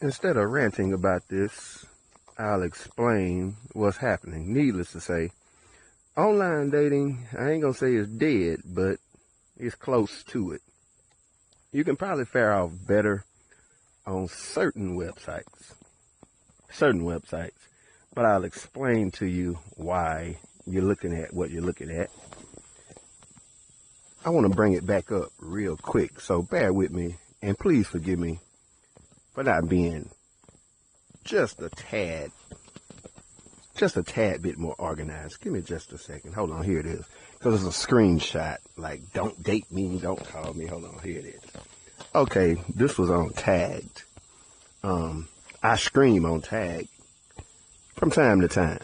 Instead of ranting about this, I'll explain what's happening. Needless to say, online dating, I ain't gonna say it's dead, but it's close to it. You can probably fare off better on certain websites. But I'll explain to you why you're looking at what you're looking at. I want to bring it back up real quick, so bear with me, and please forgive me for not being just a tad bit more organized. Give me just a second. Hold on, here it is. Because it's a screenshot, like, don't date me, don't call me. Hold on, here it is. Okay, this was on Tagged. I scream on Tag from time to time.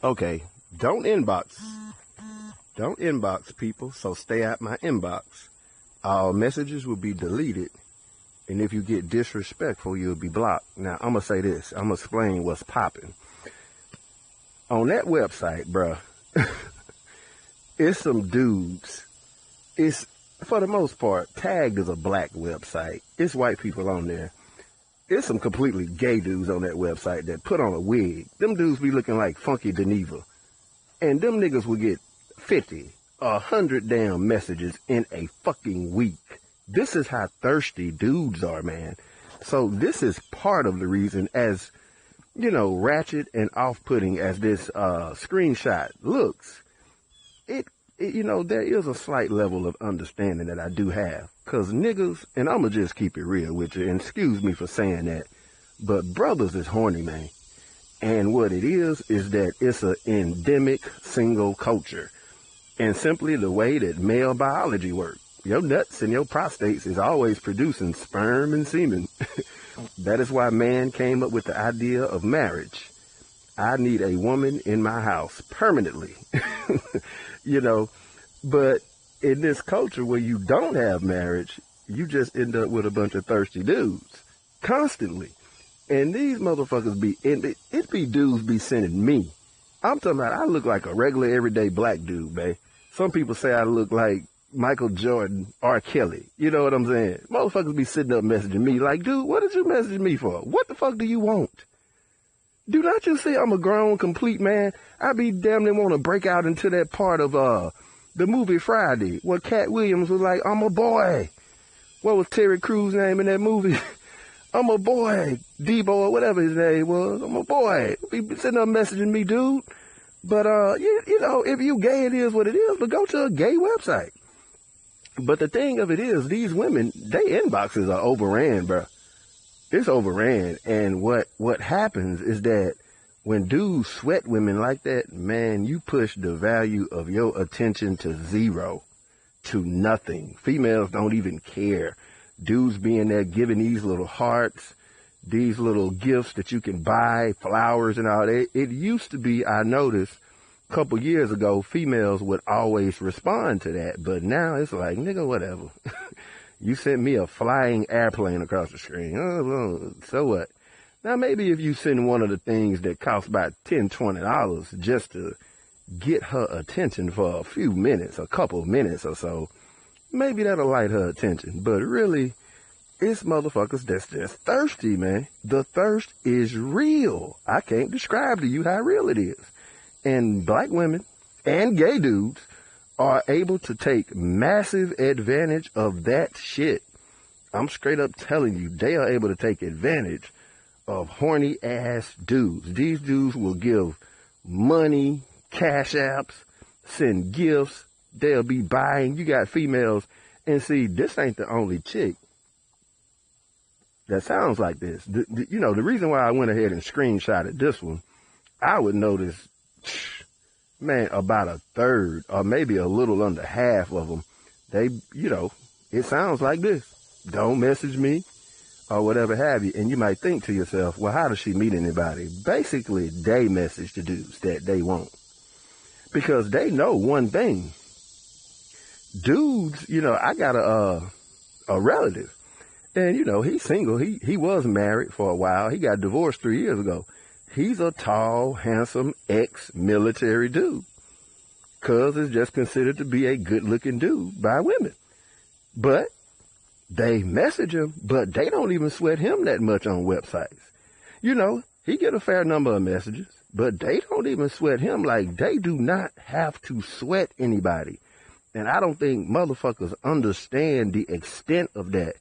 Okay, don't inbox people, so stay out my inbox. All messages will be deleted, and if you get disrespectful, you'll be blocked. Now, I'm going to say this. I'm going to explain what's popping. On that website, bruh, it's some dudes. It's, for the most part, Tagged is a black website. It's white people on there. It's some completely gay dudes on that website that put on a wig. Them dudes be looking like Funky Geneva. And them niggas will get 50, 100 damn messages in a fucking week. This is how thirsty dudes are, man. So this is part of the reason, as, you know, ratchet and off-putting as this screenshot looks, it, you know, there is a slight level of understanding that I do have. Because niggas, and I'm going to just keep it real with you, and excuse me for saying that, but brothers is horny, man. And what it is that it's an endemic single culture. And simply the way that male biology works. Your nuts and your prostates is always producing sperm and semen. That is why man came up with the idea of marriage. I need a woman in my house permanently. You know, but in this culture where you don't have marriage, you just end up with a bunch of thirsty dudes constantly. And these motherfuckers it be dudes be sending me. I'm talking about, I look like a regular everyday black dude, man. Some people say I look like Michael Jordan, R. Kelly. You know what I'm saying? Motherfuckers be sitting up messaging me like, dude, what did you message me for? What the fuck do you want? Do not you see I'm a grown, complete man? I be damn near want to break out into that part of the movie Friday where Cat Williams was like, I'm a boy. What was Terry Crews' name in that movie? I'm a boy. D-boy, whatever his name was. I'm a boy. Be sitting up messaging me, dude. But, you know, if you gay, it is what it is. But go to a gay website. But the thing of it is, these women, they inboxes are overran, bro. It's overran. And what happens is that when dudes sweat women like that, man, you push the value of your attention to zero, to nothing. Females don't even care. Dudes being there giving these little hearts, these little gifts that you can buy, flowers and all that. It used to be, I noticed, a couple years ago, females would always respond to that. But now it's like, nigga, whatever. You sent me a flying airplane across the screen. Oh, so what? Now, maybe if you send one of the things that costs about $10, $20 just to get her attention for a few minutes, a couple minutes or so, maybe that'll light her attention. But really, it's motherfuckers that's just thirsty, man. The thirst is real. I can't describe to you how real it is. And black women and gay dudes are able to take massive advantage of that shit. I'm straight up telling you, they are able to take advantage of horny ass dudes. These dudes will give money, cash apps, send gifts. They'll be buying. You got females. And see, this ain't the only chick that sounds like this. You know, the reason why I went ahead and screenshotted this one, I would notice, man, about a third or maybe a little under half of them, they, you know, it sounds like this. Don't message me or whatever have you. And you might think to yourself, well, how does she meet anybody? Basically, they message the dudes that they want. Because they know one thing. Dudes, you know, I got a relative. And, you know, he's single. He was married for a while. He got divorced 3 years ago. He's a tall, handsome, ex-military dude. Cuz is just considered to be a good-looking dude by women. But They message him, but they don't even sweat him that much on websites. You know, he get a fair number of messages, but they don't even sweat him. Like, they do not have to sweat anybody. And I don't think motherfuckers understand the extent of that.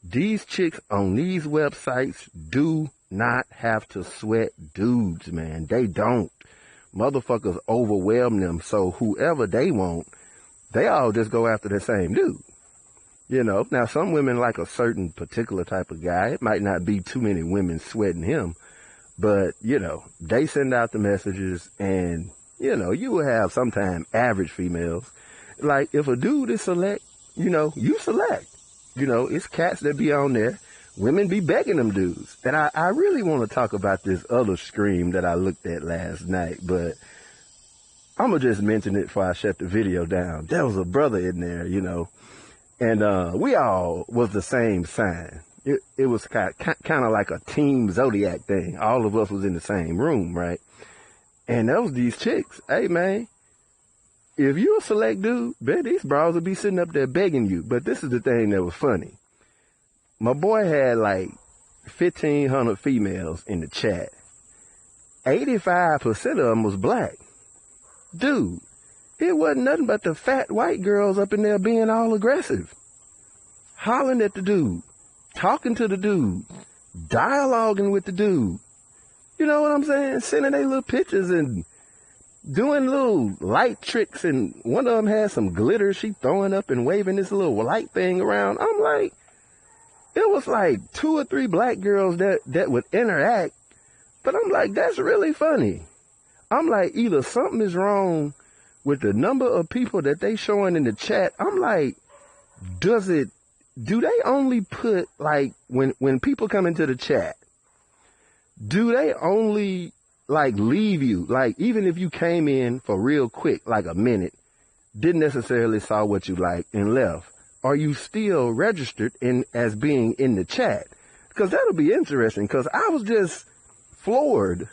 These chicks on these websites do not have to sweat dudes, man. They don't. Motherfuckers overwhelm them. So whoever they want, they all just go after the same dude. You know, now some women like a certain particular type of guy. It might not be too many women sweating him, but, you know, they send out the messages and, you know, you will have sometime average females. Like, if a dude is select, you know, you select. You know, it's cats that be on there. Women be begging them dudes. And I really want to talk about this other scream that I looked at last night, but I'm going to just mention it before I shut the video down. There was a brother in there, you know, and we all was the same sign. It was kind of like a team zodiac thing. All of us was in the same room, right? And there was these chicks. Hey, man, if you a select dude, bet these bras will be sitting up there begging you. But this is the thing that was funny. My boy had like 1,500 females in the chat. 85% of them was black. Dude, it wasn't nothing but the fat white girls up in there being all aggressive. Hollering at the dude. Talking to the dude. Dialoguing with the dude. You know what I'm saying? Sending their little pictures and doing little light tricks, and one of them had some glitter she throwing up and waving this little light thing around. I'm like, it was like 2 or 3 black girls that would interact, but I'm like, that's really funny. I'm like, either something is wrong with the number of people that they showing in the chat. I'm like, do they only put, like, when people come into the chat, do they only like leave you, like, even if you came in for real quick, like a minute, didn't necessarily saw what you like and left, are you still registered in as being in the chat? Because that'll be interesting, because I was just floored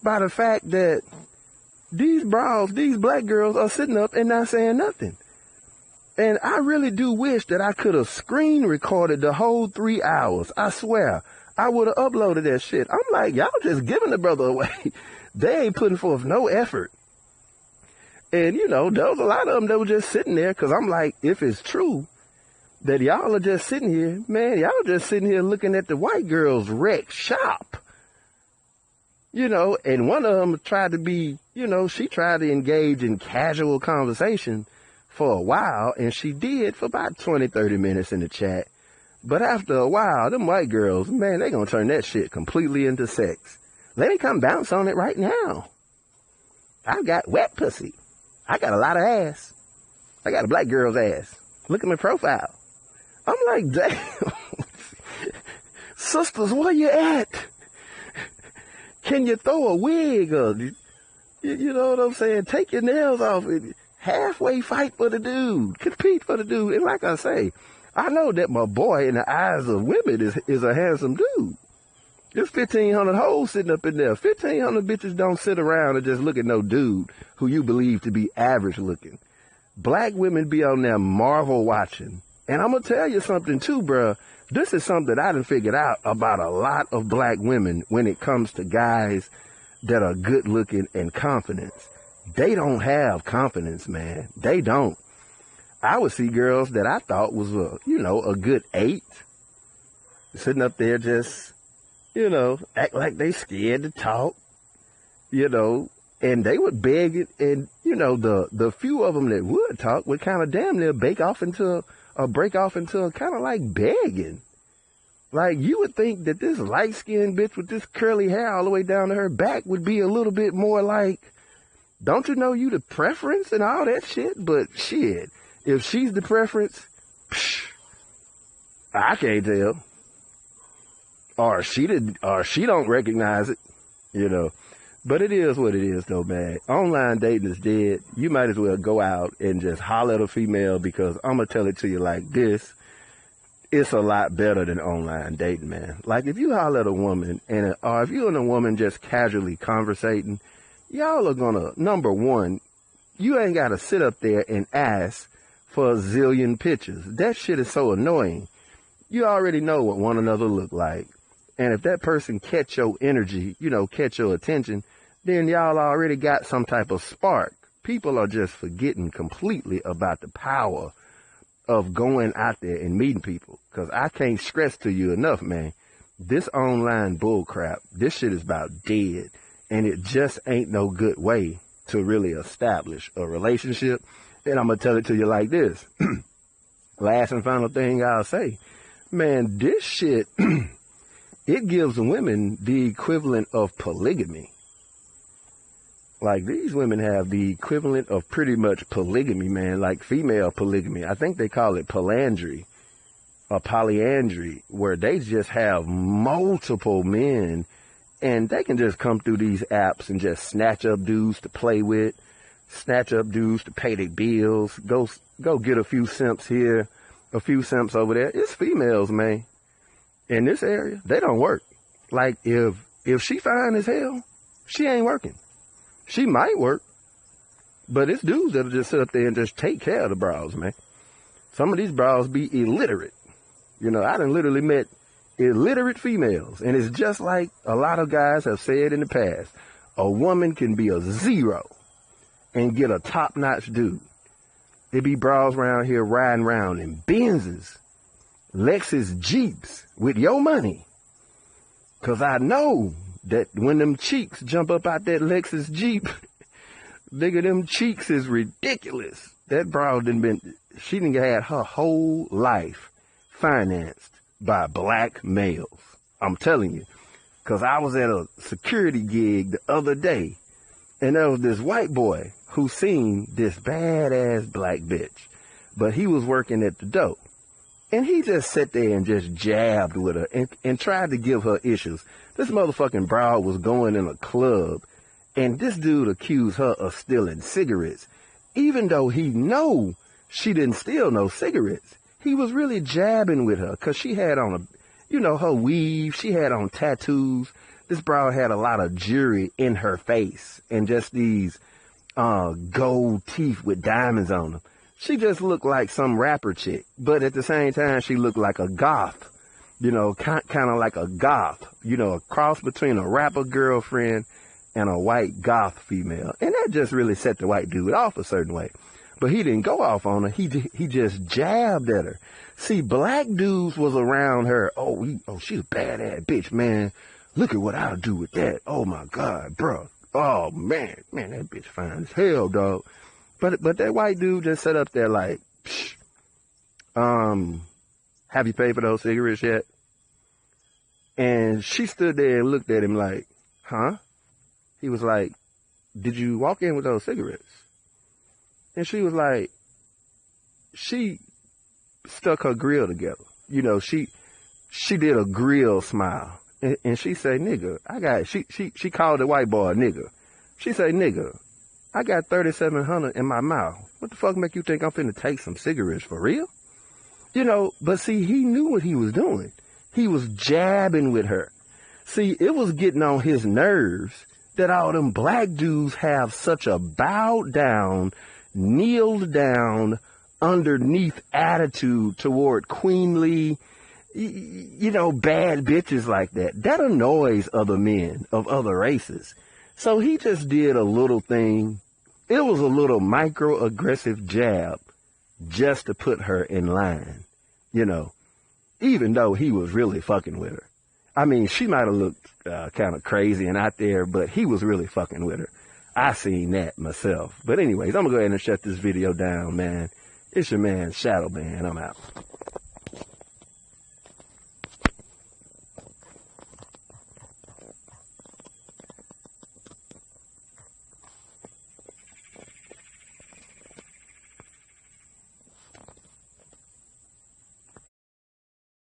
by the fact that these black girls are sitting up and not saying nothing. And I really do wish that I could have screen recorded the whole 3 hours. I swear, I would have uploaded that shit. I'm like, y'all just giving the brother away. They ain't putting forth no effort. And, you know, there was a lot of them that were just sitting there, because I'm like, if it's true that y'all are just sitting here, man, y'all just sitting here looking at the white girls wreck shop. You know, and one of them tried to be, you know, she tried to engage in casual conversation for a while, and she did for about 20, 30 minutes in the chat. But after a while, them white girls, man, they gonna turn that shit completely into sex. Let me come bounce on it right now. I got wet pussy. I got a lot of ass. I got a black girl's ass. Look at my profile. I'm like, damn. Sisters, where you at? Can you throw a wig? Or, you know what I'm saying? Take your nails off. Halfway fight for the dude. Compete for the dude. And like I say, I know that my boy, in the eyes of women, is a handsome dude. There's 1,500 hoes sitting up in there. 1,500 bitches don't sit around and just look at no dude who you believe to be average looking. Black women be on there marvel watching. And I'm going to tell you something too, bruh. This is something I done figured out about a lot of black women when it comes to guys that are good looking and confident. They don't have confidence, man. They don't. I would see girls that I thought was, a good 8, sitting up there just, act like they scared to talk, and they would beg it. And, the few of them that would talk would kind of damn near break off into kind of like begging. Like, you would think that this light-skinned bitch with this curly hair all the way down to her back would be a little bit more like, don't you know you the preference and all that shit? But shit, if she's the preference, I can't tell. Or she don't recognize it, But it is what it is, though, man. Online dating is dead. You might as well go out and just holler at a female, because I'm going to tell it to you like this. It's a lot better than online dating, man. Like, if you holler at a woman, or if you and a woman just casually conversating, y'all are going to, number one, you ain't got to sit up there and ask for a zillion pictures. That shit is so annoying. you already know what one another look like. And if that person catch your energy, you know, catch your attention, then y'all already got some type of spark. People are just forgetting completely about the power of going out there and meeting people. Because I can't stress to you enough, man, this online bull crap, this shit is about dead. And it just ain't no good way to really establish a relationship. And I'm going to tell it to you like this. Last and final thing I'll say, man, this shit, it gives women the equivalent of polygamy. Like, these women have the equivalent of pretty much polygamy, man, like female polygamy. I think they call it polyandry or polyandry, where they just have multiple men, and they can just come through these apps and just snatch up dudes to play with, snatch up dudes to pay their bills, go get a few simps here, a few simps over there. It's females, man. In this area, they don't work. Like, if she fine as hell, she ain't working. She might work, but it's dudes that'll just sit up there and just take care of the bras, man. Some of these bras be illiterate. You know, I done literally met illiterate females, and it's just like a lot of guys have said in the past. A woman can be a zero and get a top-notch dude. There be bras around here riding around in Benzes, Lexus Jeeps with your money. Because I know that when them cheeks jump up out that Lexus Jeep, nigga, them cheeks is ridiculous. That bra she done had her whole life financed by black males. I'm telling you. Because I was at a security gig the other day, and there was this white boy who seen this badass black bitch, but he was working at the door. And he just sat there and just jabbed with her and tried to give her issues. This motherfucking broad was going in a club, and this dude accused her of stealing cigarettes. Even though he know she didn't steal no cigarettes, he was really jabbing with her because she had on her weave, she had on tattoos. This broad had a lot of jewelry in her face and just these gold teeth with diamonds on them. She just looked like some rapper chick, but at the same time, she looked like a goth, kind of like a goth, a cross between a rapper girlfriend and a white goth female. And that just really set the white dude off a certain way. But he didn't go off on her. He just jabbed at her. See, black dudes was around her. Oh, she's a badass bitch, man. Look at what I'll do with that. Oh, my God, bro. Oh, man, that bitch fine as hell, dog. But that white dude just sat up there like, psh, have you paid for those cigarettes yet? And she stood there and looked at him like, huh? He was like, did you walk in with those cigarettes? And she was like, she stuck her grill together. She did a grill smile. And she said, nigga, she called the white boy a nigga. She said, nigga, I got 3,700 in my mouth. What the fuck make you think I'm finna take some cigarettes for real? But see, he knew what he was doing. He was jabbing with her. See, it was getting on his nerves that all them black dudes have such a bowed down, kneeled down, underneath attitude toward queenly, bad bitches like that. That annoys other men of other races. So he just did a little thing. It was a little microaggressive jab just to put her in line, even though he was really fucking with her. I mean, she might have looked kind of crazy and out there, but he was really fucking with her. I seen that myself. But anyways, I'm going to go ahead and shut this video down, man. It's your man, Shadow Man. I'm out.